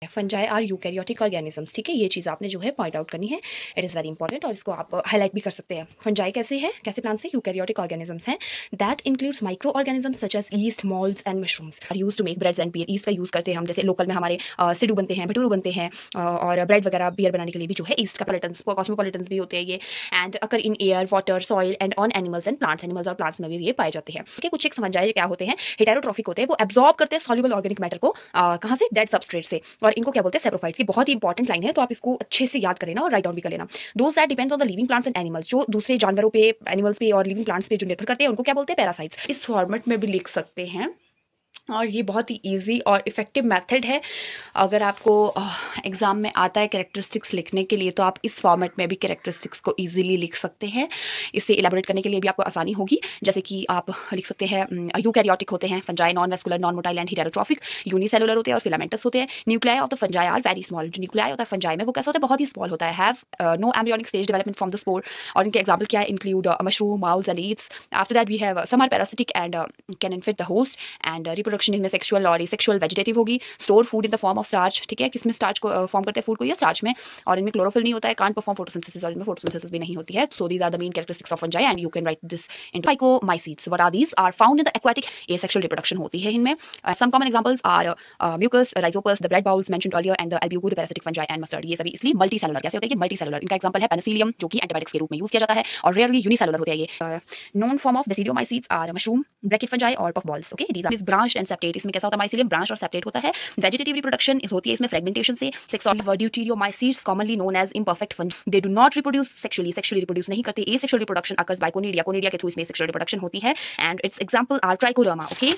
Fungi are eukaryotic organisms, ठीक है, ये चीज़ आपने जो है पॉइंट आउट करनी है। इट इज़ वेरी इंपॉर्टेंट और इसको आप हाईलाइट भी कर सकते हैं। फंजाई कैसे है, कैसे प्लांट्स से यूकैरियोटिक ऑर्गेनिजम्स हैं that includes micro organisms such as yeast, moulds and mushrooms are use to make breads and beer. Yeast का यूज़ करते हैं हम, जैसे लोकल में हमारे सिड्डू बनते हैं, भटूरू बनते हैं, और ब्रेड वगैरह बियर बनाने के लिए भी जो है ईस्ट का कॉस्मोपॉलिटन्स भी होते हैं ये, and occur in air, water, soil and on animals and plants. Animals और प्लांट्स में भी ये पाए जाते हैं। ठीक है, कुछ एक फंजाई क्या होते हैं, हेटेरोट्रॉफिक होते हैं, वो एब्जॉर्ब करते हैं सॉल्युबल ऑर्गेनिक मैटर को, कहाँ से, डेड सबस्ट्रेट से, और इनको क्या बोलते हैं, सेप्रोफाइट्स। की बहुत ही इंपॉर्टेंट लाइन है, तो आप इसको अच्छे से याद करें ना और राइट डाउन भी कर लेना। Those that depends on the living plants and animals, जो दूसरे जानवरों पे, एनिमल्स पे और लिविंग प्लांट्स पे जो निर्भर करते हैं उनको क्या बोलते हैं, पैरासाइट्स। इस फॉर्मेट में भी लिख सकते हैं और ये बहुत ही इजी और इफ़ेक्टिव मेथड है। अगर आपको एग्ज़ाम में आता है कैरेक्टरिस्टिक्स लिखने के लिए, तो आप इस फॉर्मेट में भी कैरेक्टरिस्टिक्स को इजीली लिख सकते हैं। इससे इलेबोरेट करने के लिए भी आपको आसानी होगी। जैसे कि आप लिख सकते हैं यूकैरियोटिक होते हैं fungi, non vascular, non motile and heterotrophic, unicellular होते हैं और फिलामेंटस होते हैं। Nuclei of the fungi are very small. जो न्यूक्लियाई होता है फंजाई में वो कैसा होता है, बहुत ही स्मॉल होता है। Have no embryonic stage development from the spore. और इनके एग्जाम्पल क्या है, include mushroom, moulds and yeasts. After that we have some are parasitic and can infect the host, and reproduction इनमें सेक्सुअल और एसेक्सुअल वेजिटेटिव होगी। Store food in the form of starch, ठीक है, किसमें स्टार्च को form करते हैं, food को या स्टार्च में। और इनमें क्लोरोफिल नहीं होता है, कांट परफॉर्म फोटोसिंथेसिस, और इनमें फोटोसिंथेसिस भी नहीं होती है। So these are the main characteristics of fungi and you can write this into phycomycetes. What are these, are found in the aquatic, asexual reproduction होती है इनमें। Some common examples are Mucor, Rhizopus, the bread बाउल्स mentioned earlier, and the Albugo, the parasitic fungi and mustard. ये सभी इसलिए multi cellular कैसे होते हैं, मल्टी सेलुलर। इनका एग्जांपल है पेनिसिलियम, जो कि एंटीबायोटिक्स के रूप में यूज किया जाता है, और रेयरली यूनिसेलुलर होते हैं ये। Known form of basidiomycetes are mushroom, bracket fungi और puff balls. Okay, these are branched and septate. इसमें कैसा होता है, माइसिलियम ब्रांच और सेप्टेट होता है। वेजिटेटिव रिप्रोडक्शन होती है इसमें फ्रेगमेंटेशन से। Sex of deuteromycetes commonly known as imperfect fungi, they do not reproduce sexually, sexually reproduce नहीं करते। Asexual reproduction occurs by conidia, conidia के थ्रू इसमें सेक्सुअल रिप्रोडक्शन होती है। And its example are Trichoderma. Okay,